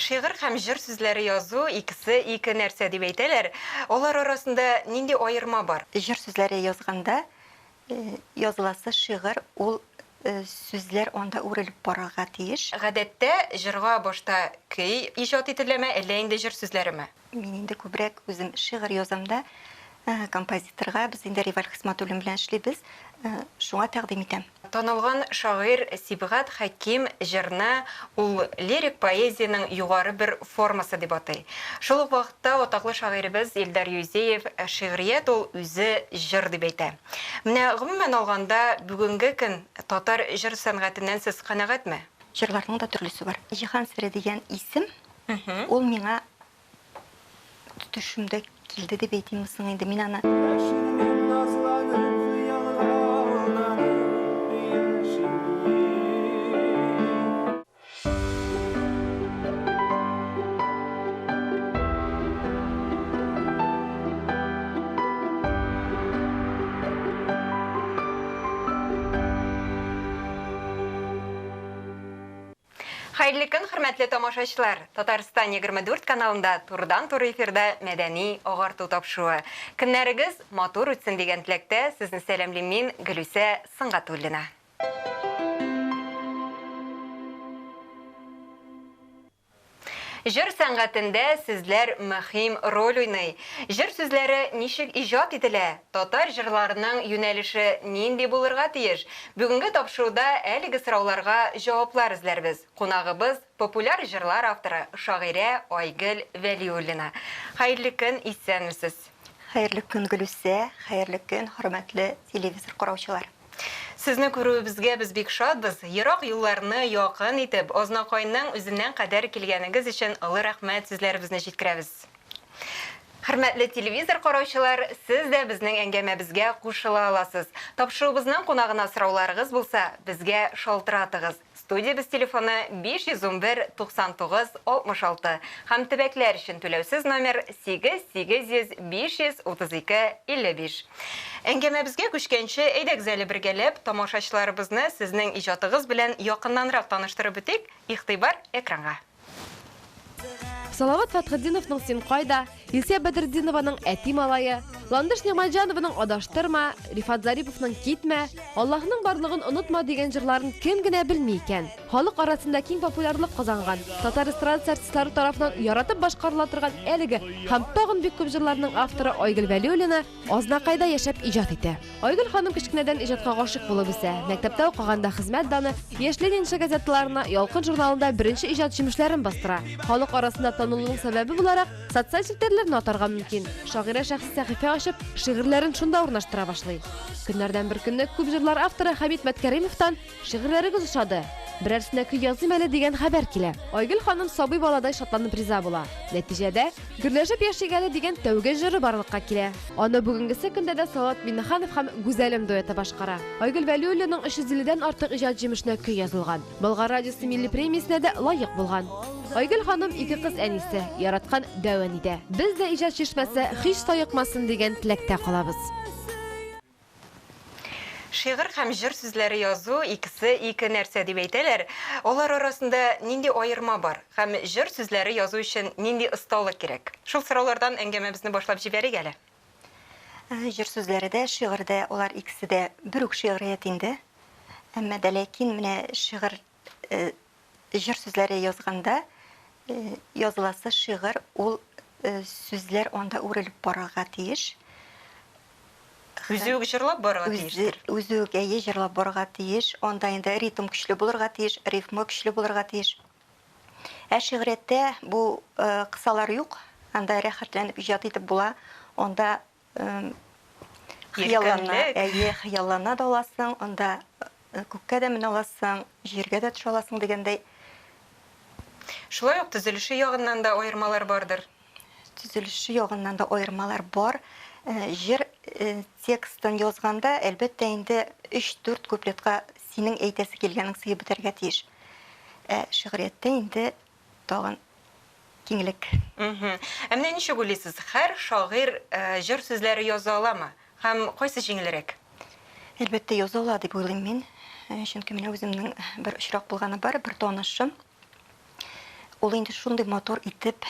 Шигырь һәм җыр сүзләре язу икесе ике нәрсә дип әйтәләр. Алар арасында нинди аерма бар? Җыр сүзләре язганда языласы шигырь ул сүзләр анда үрелеп барырга тиеш. Гадәттә җырга башта көй иҗат ителәме, әллә инде җыр сүзләреме? Мин инде күбрәк үзем шигырь язамда композиторга без инде Реваль Хисмәтуллин белән эшлибез. Шуңа тәкъдим итәм. Танылган шагыйрь Сибгат Хаким җырны ул лирик поэзияның югары бер формасы дип атай. Шул ук вакытта атаклы шагыйребез Илдар Юзеев шигърият ул үзе җыр дип әйтә. Менә гомумән алганда бүгенге көн татар җыр сәнгатеннән сез канәгатьме? Җырларның да төрлесе бар. Җиһан Сере дигән исем ул миңа төшемдә килде дип әйтим соң инде мин аны Хәерле көн, хөрмәтле тамашачылар. Татарстан 24 каналында турыдан-туры эфирда мәдәни агарту тапшыруы. Көннәрегез матур үтсен дигән теләктә сезне сәламлыйм мин Гөлүсә Сыңгатуллина. Җыр сәнгатендә сүзләр мөһим роль уйный. Җыр сүзләре ничек иҗат ителә? Татар җырларының юнәлеше нинди булырга тиеш? Бүгенге тапшыруда әлеге сорауларга җаваплар эзләрбез. Кунагыбыз популяр җырлар авторы шагыйрә Айгөл Вәлиуллина. Хәерле көн, исәнмесез? Хәерле көн, Гөлүсә, хәерле көн, хөрмәтле телевизор караучылар. Сезне күрүебезгә без бик шатбыз. Ерак юлларны якын итеп, Азнакайның үзеннән кадәр килгәнегез өчен олы рәхмәт сүзләребезне җиткерәбез. Хөрмәтле телевизор караучылар, сез дә безнең әңгәмәбезгә кушыла аласыз. Тапшыруыбызның кунагына сорауларыгыз булса, безгә шалтыратыгыз. Студиябыз телефоны 511-99-66 һәм төбәкләр өчен түләүсез номер 8800-532-55. Әңгәмәбезгә күчкәнче, әйдәгез әле бергәләп тамашачыларыбызны сезнең иҗатыгыз белән якыннанрак таныштырып үтик. Игътибар экранга. Салават Фатхетдиновның «Син кайда», Илсия Бәдретдинованың «Әти малайы», Ландыш Немаджановның «Адаштырма», Рифат Зариповның «Китмә», Аллаһның барлыгын онытма дигән җырларын кем генә белми икән. Халык арасында киң популярлык казанган, татар эстрадасы артистлары тарафыннан яратып башкарыла торган әлеге һәм тагын бик күп җырларның авторы Айгөл Вәлиуллина Азнакайда яшәп иҗат итә. Айгөл ханым кечкенәдән иҗатка гашык булып үсә. Мәктәптә укыганда хезмәт даны, Яшьлек инше газеталарына, Ялкын журналында беренче иҗат җимешләрен бастыра. Халык арасында танылуның сәбәбе буларак социаль челтәрләрне атарга мөмкин. Шагыйрә шәхси сәхифә ачып, шигырьләрен шунда урнаштыра башлый. Көннәрдән бер көнне күп җырлар авторы Хәмит Мәткәримовтан шигырьләрегез ошады. Берәрсенә көй языйм әле дигән хәбәр килә. Айгөл ханым сабый баладай шатланып риза була. Нәтиҗәдә гөрләшеп яшигәле дигән тәүге җыры барлыкка килә. Аны бүгенгесе көндә дә Салават Миннеханов һәм Гүзәлем дуэты башкара. Айгөл Вәлиуллинаның 350-дән артык иҗат җимешенә көй язылган. Болгар радиосы милли премиясенә дә лаек булган. Айгөл ханым ике кыз әнисе, яраткан дәван иде. Без дә иҗат чишмәсе һич таякмасын дигән теләктә калабыз. Шигырь һәм җыр сүзләре язу икесе ике нәрсә дип әйтәләр. Алар арасында нинди аерма бар? Һәм җыр сүзләре язу өчен нинди осталык кирәк? Шул сораулардан әңгәмәбезне башлап җибәрик әле. Җыр сүзләре дә, шигырь дә, алар икесе дә бер үк шигърият инде. Әмма дә ләкин менә шигырь җыр сүзләре язганда языласы шигырь ул сүзләр анда үрелеп барырга тиеш. Үзүк җырлап барырга тиештер. Үзүк җырлап барырга тиеш. Анда инде ритм көчле булырга тиеш, рифмы көчле булырга тиеш. Ә шигъриятта бу кысалар юк. Анда рәхәтләнеп иҗат итеп була. Анда хыяллана да аласың, анда күккә дә менә аласың, җиргә дә төшә аласың дигәндәй. Шулай ук төзелеше ягыннан да аермалар бардыр. Төзелеше ягыннан да аермалар бар. Җыр текстын язганда, әлбәттә инде 3-4 куплетка синең әйтәсе килгәнең сыйып бетәргә тиеш. Шигъриятта инде тагын киңлек. Әмма ничек уйлыйсыз? Һәр шагыйрь җыр сүзләре яза аламы? Һәм кайсы җиңелрәк? Әлбәттә яза ала дип уйлыйм мин. Чөнки менә үземнең бер очрак булганы бар, бер танышым. ул инде шундый мотор итеп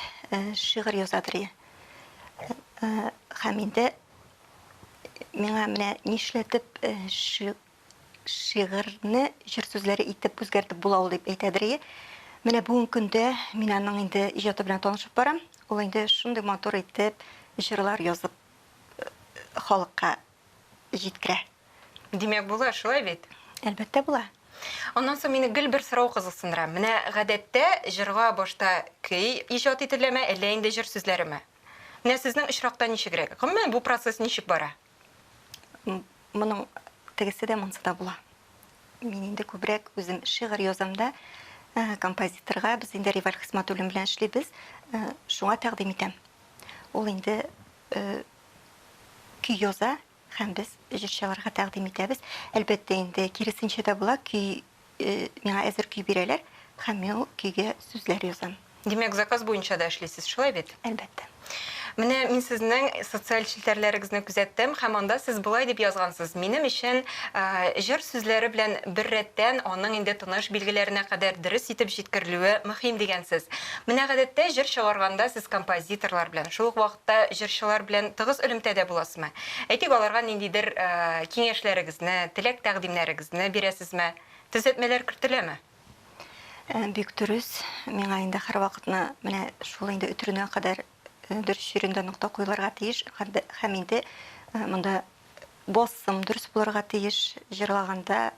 шигырь язадыр. Һәм инде миңа менә нишләтеп шигырьне җыр сүзләре итеп үзгәртеп була ул дип әйтәдер. Менә бүгенге көндә мин аның инде иҗаты белән танышып барам. Ул инде шундый мотор итеп җырлар язып халыкка җиткерә. Димәк була, шулай бит? Әлбәттә була. Оннан соң мине гел бер сорау кызыксындыра. Менә гадәттә җырга башта көй иҗат ителәме, әллә инде җыр сүзләреме? Менә сезнең очракта ничегрәк? Гомумән бу процесс ничек бара? Моның тегесе дә монсы да була. Мин инде күбрәк үзем шигырь язамда композиторга, без инде Реваль Хисмәтуллин белән эшлибез, шуңа тәкъдим итәм. Ул инде көй яза һәм без җырчыларга тәкъдим итәбез. Әлбәттә инде киресенчә дә була, көй миңа әзер көй бирәләр һәм мин ул көйгә сүзләр язам. Димәк, заказ буенча да эшлисез, шулай бит? Әлбәттә. Менә мин сезнең социаль челтәрләрегезне күзәттем, һәм анда сез булай дип язгансыз. Минем өчен җыр сүзләре белән бер рәттән аның инде тыныш билгеләренә кадәр дөрес итеп җиткерелүе мөһим дигәнсез. Менә гадәттә җыр чыгарганда сез композиторлар белән, шул ук вакытта җырчылар белән тыгыз элемтәдә буласызмы? Әйтик, аларга ниндидер киңәшләрегезне, теләк тәкъдимнәрегезне бирәсезме? Төзәтмәләр кертеләме? Бик дөрес. Миңа инде һәр вакытны менә шул инде үтеренә кадәр дөрес җирендә нокта куйларга тиеш, һәм инде монда басым дөрес булырга тиеш, җырлаганда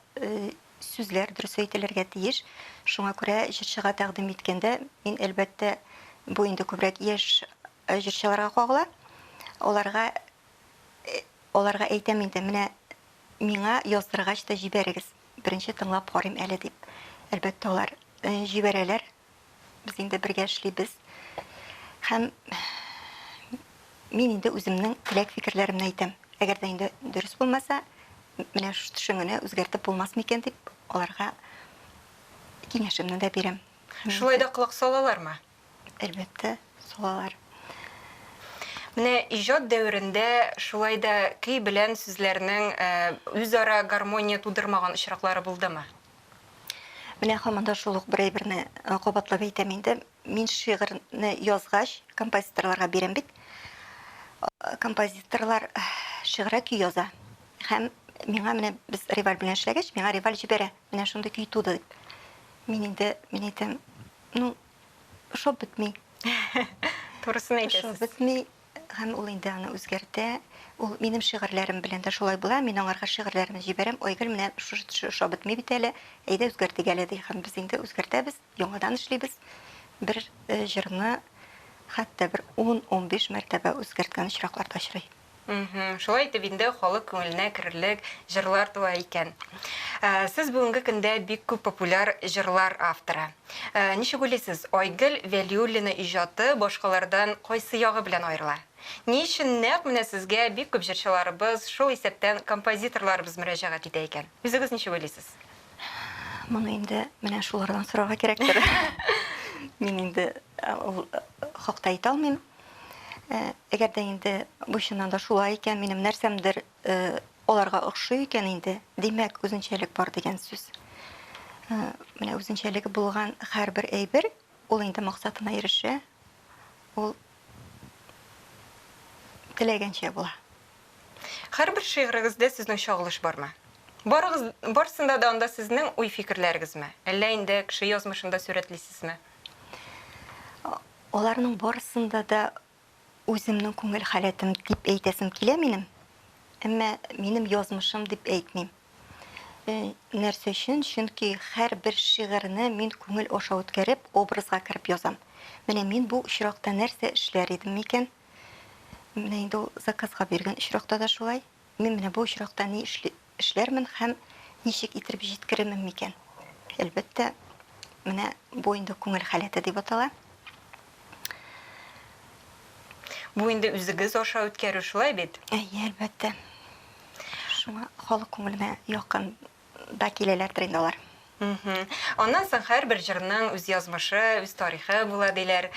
сүзләр дөрес әйтелергә тиеш. Шуңа күрә җырчыга тәкъдим иткәндә мин әлбәттә бу инде күбрәк яшь җырчыларга кагыла. Аларга әйтәм инде, менә миңа яздыргач та җибәрегез. Беренче тыңлап карыйм әле дип. Әлбәттә алар җибәрәләр. Без инде бергә эшлибез. Һәм мин инде үземнең теләк фикерләремне әйтәм. Әгәр дә инде дөрес булмаса, менә шуңыны үзгәртеп булмас микән дип аларга киңәшемне дә бирәм. Шулай да колак салалармы? Әлбәттә, салалар. Менә иҗат дәверендә шулай да көй белән сүзләрнең үзара гармония тудырмаган очраклары булдымы? Менә һаманда шул ук бер әйберне кабатлап әйтәм инде. Мин шигырьне язгач композиторларга бирәм бит. Композиторлар шигырь көй яза. Һәм миңа менә без Реваль белән эшләгәч, миңа Реваль җибәрә. Менә шундый көй туды дип. Мин әйтәм, шоп бетми. Турысын әйтәсез. Шоп бетми. Һәм ул инде аны үзгәртә. Ул минем шигырьләрем белән дә шулай була. Мин аңарга шигырьләремне җибәрәм. Ойгыл, менә шоп бетми бит әле. Әйдә үзгәртик әле ди. Һәм без инде үзгәртәбез, яңадан эшлибез. Бер җырны хәтта бер 10-15 мәртәбә үзгәрткән очракларда очрый. Шулай итеп инде халык күңеленә керерлек җырлар туа икән. Сез бүгенге көндә бик күп популяр җырлар авторы. Ничек уйлыйсыз, Айгөл Вәлиуллина иҗаты башкалардан кайсы ягы белән аерыла? Ни өчен нәкъ менә сезгә бик күп җырчыларыбыз, шул исәптән композиторларыбыз мөрәҗәгать итә икән? Үзегез ничек уйлыйсыз? Моны инде менә шулардан сорарга кирәктер. Мин инде хакта әйтә алмыйм. Әгәр дә инде бу чыннан да шулай икән, минем нәрсәмдер аларга охшый икән инде, димәк үзенчәлек бар дигән сүз. Менә үзенчәлеге булган һәрбер әйбер, ул инде максатына ирешә, ул теләгәнчә була. Һәрбер шигырегездә сезнең чагылыш бармы? Барысында да анда сезнең уй фикерләрегезме? Әллә инде кеше язмышында сурәтлисезме? Аларның барысында да үземнең күңел халәтем дип әйтәсем килә минем. Әмма минем язмышым дип әйтмим. Нәрсә өчен? Чөнки һәрбер шигырьне мин күңел аша үткәреп, образга кереп язам. Менә мин бу очракта нәрсә эшләр идем микән? Менә инде ул заказга биргән очракта да шулай. Мин менә бу очракта ни эшләрмен һәм ничек итеп җиткереммен микән? Әлбәттә, менә бу инде күңел халәте дип атала. Бу инде үзегез аша үткәрү шулай бит? Әлбәттә. Шуңа халык күңеленә якын да киләләрдер инде алар. Ondan соң һәр бер җырның үз язмышы, үз тарихы була диләр.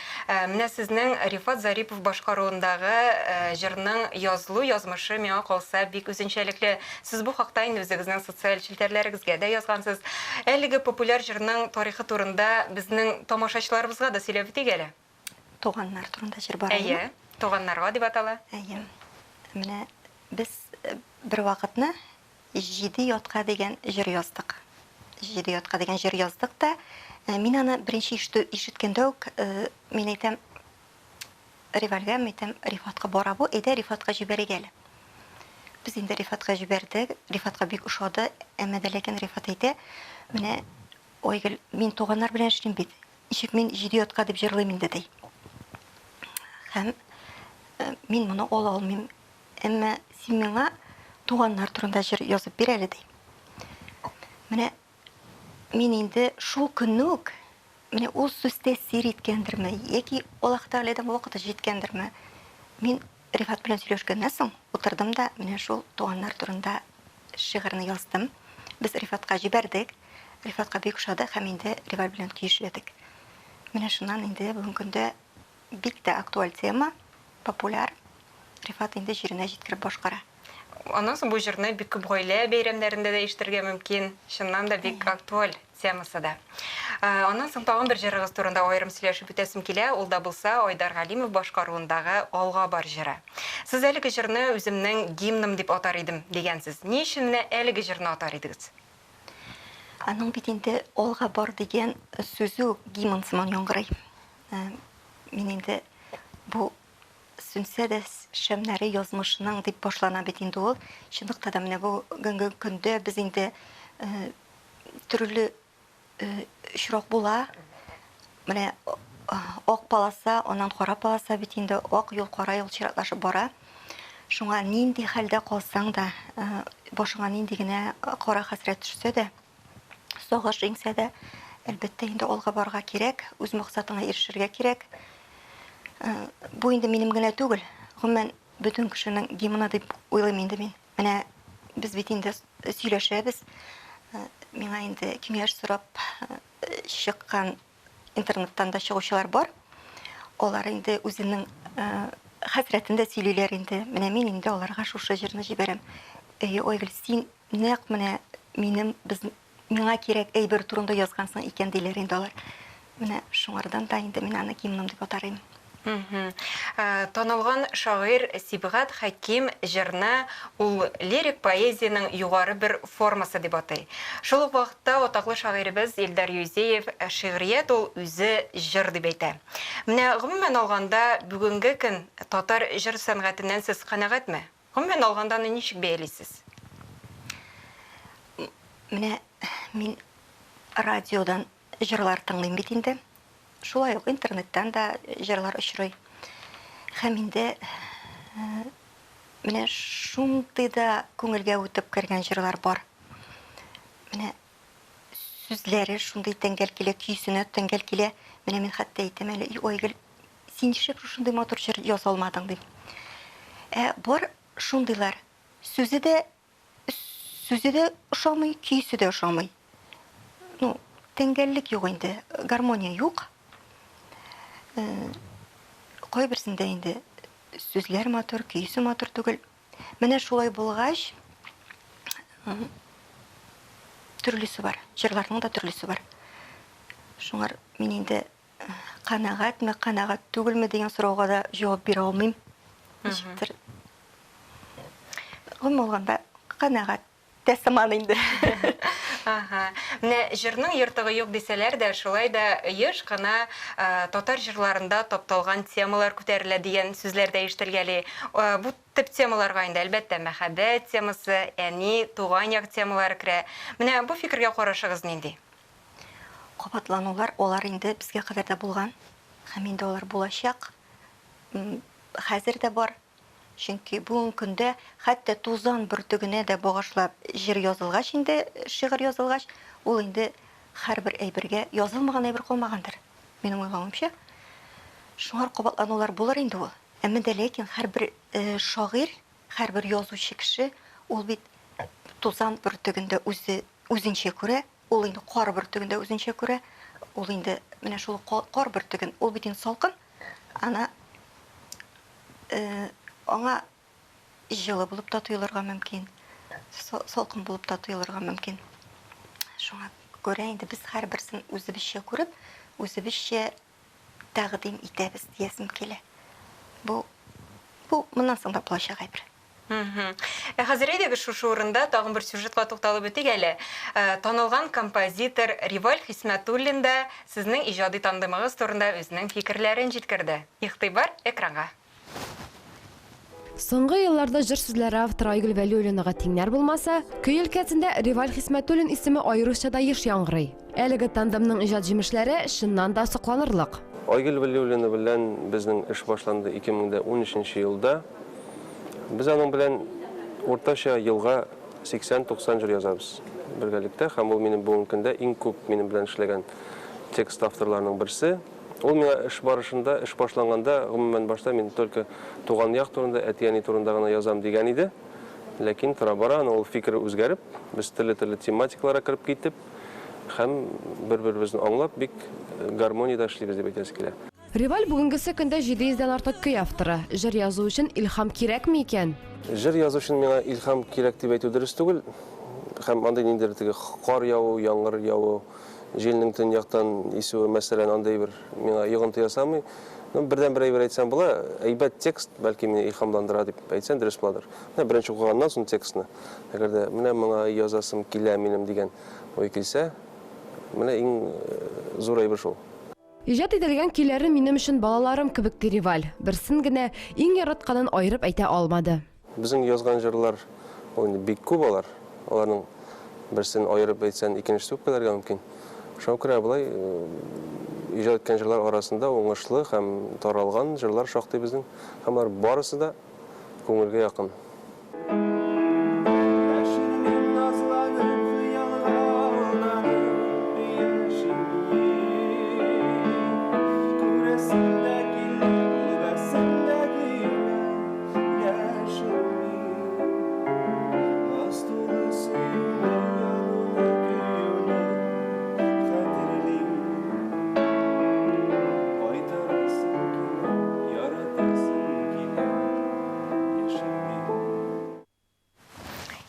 Менә сезнең Рифат Зарипов башкаруындагы җырның язылу язмышы миңа калса бик үзенчәлекле. Сез бу хакта инде үзегезнең социаль челтәрләрегезгә дә язгансыз. Әлеге популяр җырның тарихы турында безнең тамашачыларыбызга да сөйләп үтик әле. Туганнар турында җыр бар. Әйе, туганнарга дип атала. Әйе. Менә без бер вакытны 7 ятка дигән җыр яздык. 7 ятка дигән җыр яздык та, мин аны беренче ишеткәндә үк, мин әйтәм, Ревальгә, әйтәм, Рифатка бара бу, әйдә Рифатка җибәрик әле. Без инде Рифатка җибәрдек, Рифатка бик ошады, әмма дә ләкин Рифат әйтә, менә Ойгөл, мин туганнар белән эшлим бит. Ничек мин 7 ятка дип җырлыйм инде ди. Һәм мин моны ала алмыйм. Әмма син миңа туганнар турында җыр язып бир әле ди. Менә мин инде шул көнне үк, менә ул сүз тәэсир иткәндерме, яки Аллаһ Тәгаләдән вакыты җиткәндерме, мин Рифат белән сөйләшкәннән соң утырдым да, менә шул туганнар турында шигырьне яздым. Без Рифатка җибәрдек. Рифатка бик ошады һәм инде Реваль белән көйшләдек. Менә шуннан инде бүген көндә бик тә актуаль тема, популяр. Рифат инде җиренә җиткереп башкара. Аннан соң бу җырны бик күп гаилә бәйрәмнәрендә дә ишетергә мөмкин. Чыннан да бик актуаль темасы да. Аннан соң тагын бер җырыгыз турында аерым сөйләшеп үтәсем килә. Ул да булса Айдар Галимов башкаруындагы Алга бар җыры. Сез әлеге җырны үземнең гимным дип атар идем дигәнсез. Ни өчен менә әлеге җырны атар идегез? Аның бит инде Алга бар дигән сүзү гимн сыман яңгырый. Мин инде бу сүнсә дә шәмнәре язмышының дип башлана бит инде ул. Чынлыкта да менә бу гөнгө көндә без инде төрле очрак була. Менә ак паласа, аннан кара паласа бит инде ак юл, кара юл чиратлашып бара. Шуңа нинди хәлдә калсаң да, башыңа нинди генә кара хәсрәт төшсә дә, сагыш иңсә дә, әлбәттә инде алга барга кирәк, үз максатыңа ирешергә кирәк. Бу инде минем генә түгел, гомумән бөтен кешенең гимны дип уйлыйм инде мин. Менә без бит инде сөйләшәбез. Миңа инде киңәш сорап чыккан интернеттан да чыгучылар бар. Алар инде үзенең хәсрәтен дә сөйлиләр инде. Менә мин инде аларга шушы җырны җибәрәм. Ойгыл, син нәкъ менә миңа кирәк әйбер турында язгансың икән диләр инде алар. Менә шуңардан да инде мин аны гимным дип атарым. Танылган шагыйрь Сибгат Хаким җырны ул лирик поэзияның югары бер формасы дип атай. Шул ук вакытта атаклы шагыйребез Илдар Юзеев шигърият ул үзе җыр дип әйтә. Менә гомумән алганда бүгенге көн татар җыр сәнгатеннән сез канәгатьме? Гомумән алганда аны ничек бәялисез? Менә мин радиодан җырлар тыңлыйм бит инде. Шулай ук интернеттан да җырлар очрый. Һәм инде менә шундый да күңелгә үтеп кергән җырлар бар. Менә сүзләре шундый тәңгәл килә, көйсенә тәңгәл килә. Менә мин хәтта әйтәм әле, Ойгыл, син ничек шундый матур җыр яза алмадың дип. Бар шундыйлар. Сүзе дә ошамый, көйсе дә ошамый. Ну, тәңгәллек юк инде, гармония юк. Кайберсендә инде сүзләр матур, көйсе матур түгел. Менә шулай булгач, төрлесе бар. Җырларның да төрлесе бар. Шуңар мин инде канәгатьме, канәгать түгелме дигән сорауга да җавап бирә алмыйм. Ничектер. Булганда канәгать тәсман инде. Менә җырның ертыгы юк дисәләр дә, шулай да еш кына татар җырларында тапталган темалар күтәрелә дигән сүзләр дә ишетелгәли. Бу тип темаларга инде әлбәттә мәхәббәт темасы, әни, туган як темалары керә. Менә бу фикергә карашыгыз нинди? Кабатланулар алар инде безгә кадәр дә булган. Һәм инде алар булачак. Хәзер дә бар. Чөнки бүгенге көндә хәтта тузан бөртегенә дә багышлап җыр язылгач инде, шигырь язылгач, ул инде һәрбер әйбергә язылмаган әйбер калмагандыр. Минем уйлавымча, шуңар кабатланулар булыр инде ул. Әмма дә ләкин һәрбер шагыйрь, һәрбер язучы кеше ул бит тузан бөртегендә үзенчә күрә, ул инде кар бөртегендә үзенчә күрә. Ул инде менә шул кар бөртеген, ул бит инде салкын. Ана аңа җылы булып та тоелырга мөмкин. Салкын булып та тоелырга мөмкин. Шуңа күрә инде без һәрберсен үзебезчә күреп, үзебезчә тәкъдим итәбез диясем килә. Бу моннан соң да булачак әйбер. Хәзер әйдәгез шушы урында тагын бер сюжетка тукталып үтик әле. Танылган композитор Риваль Хисмәтуллин да сезнең иҗади тандемыгыз турында үзенең фикерләрен җиткерде. Игътибар экранга. Соңгы елларда җыр сүзләре авторы Айгөл Вәлиуллинага тиңнәр булмаса, көй өлкәсендә Риваль Хисмәтуллин исеме аеруча да еш яңгырый. Әлеге тандемның иҗат җимешләре чыннан да сокланырлык. Айгөл Вәлиуллина белән безнең эш башланды 2013 елда. Без аның белән уртача елга 80-90 җыр язабыз бергәлектә, һәм ул минем бүгенге көндә иң күп минем белән эшләгән текст авторларының берсе. Ул миңа эш барышында, эш башланганда, гомумән башта мин только туган як турында, әти-әни турында гына язам дигән иде. Ләкин тора-бара ул фикере үзгәреп, без төрле тематикаларга кирип китеп, һәм бер-беребезне аңлап, бик гармониядә эшлибез дип әйтәсе килә. Риваль бүгенгесе көндә 700-дән артык көй авторы. Җыр язу өчен илһам кирәкме икән? Җыр язу өчен миңа илһам кирәк дип әйтү дөрес түгел. Һәм андый ниндидер теге кар яву, яңгыр яву, җилнең төньяктан исүе, мәсәлән, андый бер миңа йогынты ясамый. Бердән-бер әйбер әйтсәм була, әйбәт текст бәлки мине илһамландыра дип әйтсәң дөрес буладыр. Менә беренче укыганнан соң текстны, әгәр дә менә моңа язасым килә минем дигән ой килсә, менә иң зур әйбер шул. Иҗат ителгән көйләре минем өчен балаларым кебек ди Риваль. Берсен генә иң яратканын аерып әйтә алмады. Безнең язган җырлар ул инде бик күп алар. Аларның берсен аерып әйтсәң, икенчесе күп калырга мөмкин. Шуңа күрә булай иҗат иткән җырлар арасында уңышлы һәм таралган җырлар шактый безнең. Һәм алар барысы да күңелгә якын.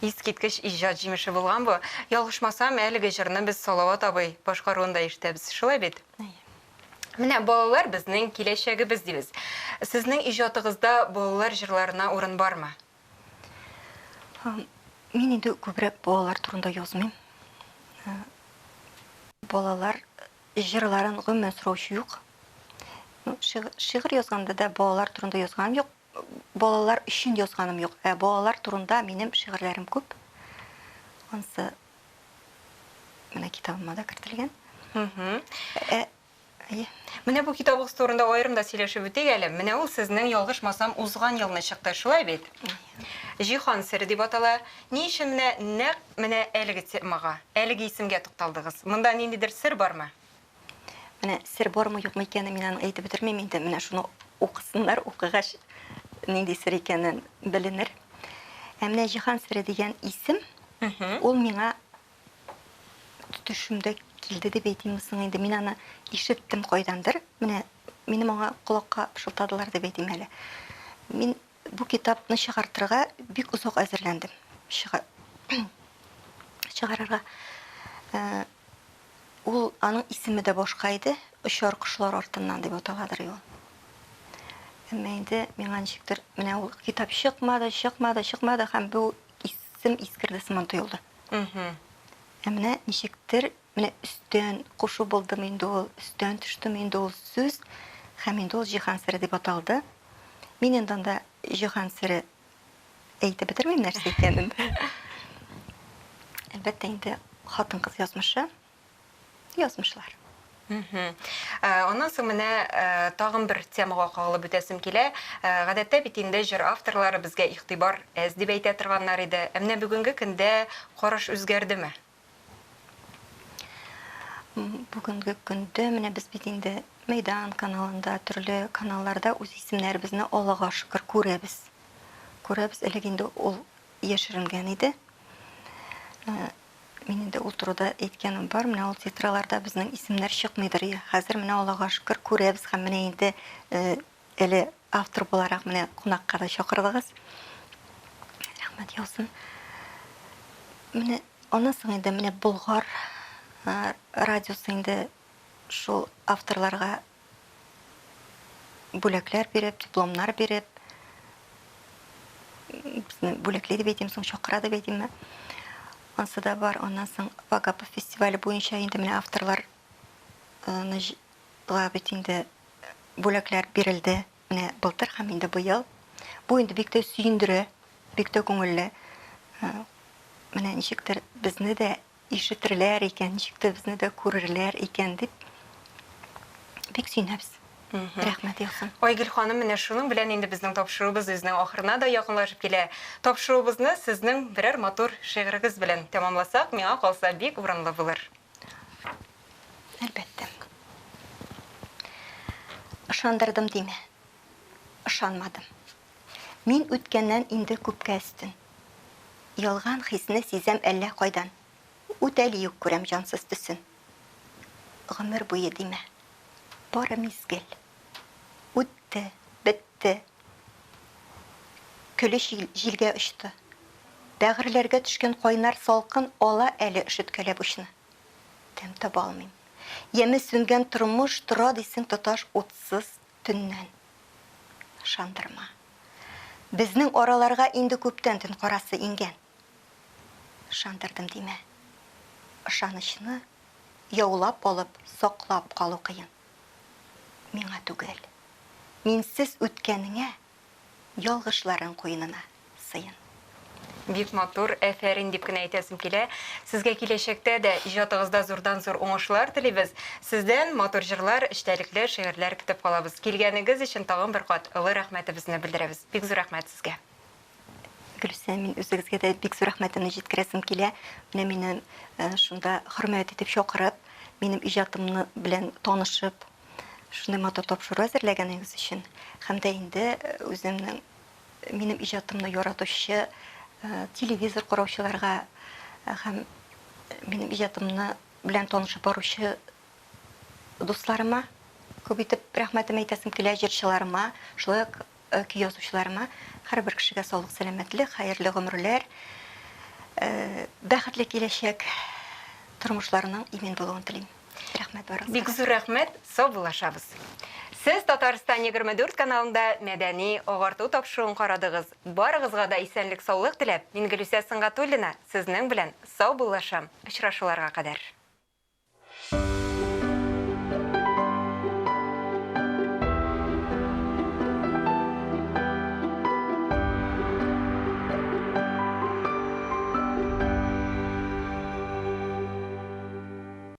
Искиткеч иҗат җимеше булган бу. Ялгышмасам, әлеге җырны без Салават абый башкаруында ишетәбез. Шулай бит? Менә балалар безнең киләчәгебез дибез. Сезнең иҗатыгызда балалар җырларына урын бармы? Мин инде күбрәк балалар турында язмыйм. Балалар җырларын гомумән сораучы юк. Шигырь язганда да балалар турында язганым юк. Балалар өчен язганым юк. Балалар турында минем шигырьләрем күп. Ансы менә китабыма да кертелгән. Менә бу китабыгыз турында аерым да сөйләшеп үтик әле. Менә ул сезнең ялгышмасам узган елны чыкты, шулай бит? Җиһан сере дип атала. Ни өчен менә әлеге темага, әлеге исемгә тукталдыгыз? Монда ниндидер сер бармы? Менә сер бармы юкмы икәнен мин аны әйтеп бетермим инде. Менә шуны укысыннар, укыгач нинди сер икәнен беленер. Менә Җиһан сере дигән исем, ул миңа төшемдә килде дип әйтимме соң инде. Мин аны ишеттем кайдандыр. Менә минем аңа колакка шылтадылар дип әйтим әле. Мин бу китапны чыгартырга бик узак әзерләндем. Чыгарырга. Ул аның исеме дә башка иде. Очар кошлар артыннан дип аталадыр ул. Әмма инде миңа ничектер менә ул китап чыкмады һәм бу исем искерде сыман тоелды. Менә ничектер менә үстән кушу булдым инде ул, үстән төштем инде ул сүз, һәм инде ул Җиһан сере дип аталды. Мин инде анда Җиһан сере әйтеп бетермим нәрсә икәнен. Әлбәттә инде хатын-кыз язмышлар. Онан соң менә тагын бер темага кагылып үтәсем килә. Гадәттә бит инде җыр авторлары безгә игътибар әз дип әйтә торганнар иде. Менә бүгенге көндә караш үзгәрдеме? Бүгенге көндә менә без бит инде Мәйдан каналында, төрле каналларда үз исемнәребезне Аллага шөкер күрәбез. Элек инде ул яшеренгән иде. Мине дә ул турыда әйткәнем бар. Менә ул титраларда безнең исемнәр чыкмыйдыр. Хәзер менә Аллага шөкер күрәбез һәм менә инде әле автор буларак менә кунакка да чакырдыгыз. Рәхмәт яусын. Менә аннан соң инде менә Болгар радиосы инде шул авторларга бүләкләр биреп, дипломнар биреп, бүләкле дип әйтим, соң чакыра дип әйтимме. Ансы да бар. Аннан соң Вагапов фестивале буенча инде менә авторлар бит инде бүләкләр бирелде. Менә былтыр һәм инде быел. Бу инде бик тә сөендерә, бик тә күңелле. Менә ничектер безне дә ишетерләр икән, ничектер безне дә күрерләр икән дип бик сөенәбез. Рәхмәт яусын. Айгөл ханым, менә шуның белән инде безнең тапшыруыбыз үзенең ахырына да якынлашып килә. Тапшыруыбызны сезнең берәр матур шигырегез белән тәмамласак, миңа калса бик урынлы булыр. Әлбәттә. Ышандырдым диме? Ышанмадым. Мин үткәннән инде күпкә өстен. Ялган хисне сизәм әллә кайдан. Үтәли юк күрәм җансыз төсен. Гомер буе диме? Бары мизгел. Үтте, бетте. Көлеш җилгә очты. Бәгырьләргә төшкән кайнар салкын ала әле ишеткәләп учны. Тәм таба алмыйм. Яме сүнгән тормыш тора дисең тоташ утсыз төннән. Шандырма. Безнең араларга инде күптән төн карасы ингән. Шандырдым диме? Ышанычны яулап алып, саклап калу кыен. Миңа түгел. Минсез үткәнеңә ялгышларын куенына сыйын. Бик матур, әфәрин дип кенә әйтәсем килә. Сезгә киләчәктә дә иҗатыгызда зурдан-зур уңышлар телибез. Сездән матур җырлар, эчтәлекле шигырьләр көтеп калабыз. Килгәнегез өчен тагын бер кат олы рәхмәтебезне белдерәбез. Бик зур рәхмәт сезгә. Гөлсәм, мин үзегезгә дә бик зур рәхмәтемне җиткерәсем килә. Менә мине шунда хөрмәт итеп чакырып, минем иҗатымны белән танышып, шундый матур тапшыру әзерләгәнегез өчен. Һәм дә инде үземнең минем иҗатымны яратучы телевизор караучыларга һәм минем иҗатымны белән танышып баручы дусларыма күп итеп рәхмәтем әйтәсем килә, җырчыларыма, шулай көй язучыларыма, һәрбер кешегә саулык, сәламәтлек, хәерле гомерләр, бәхетле киләчәк тормышларының имин булуын телим. Рәхмәт барыгызга. Бик зур рәхмәт, сау булашабыз. Сез Татарстан 24 каналында мәдәни агарту тапшыруын карадыгыз. Барыгызга да исәнлек, саулык теләп, мин Гөлүсә Сыңгатуллина сезнең белән сау булашам. Очрашуларга кадәр.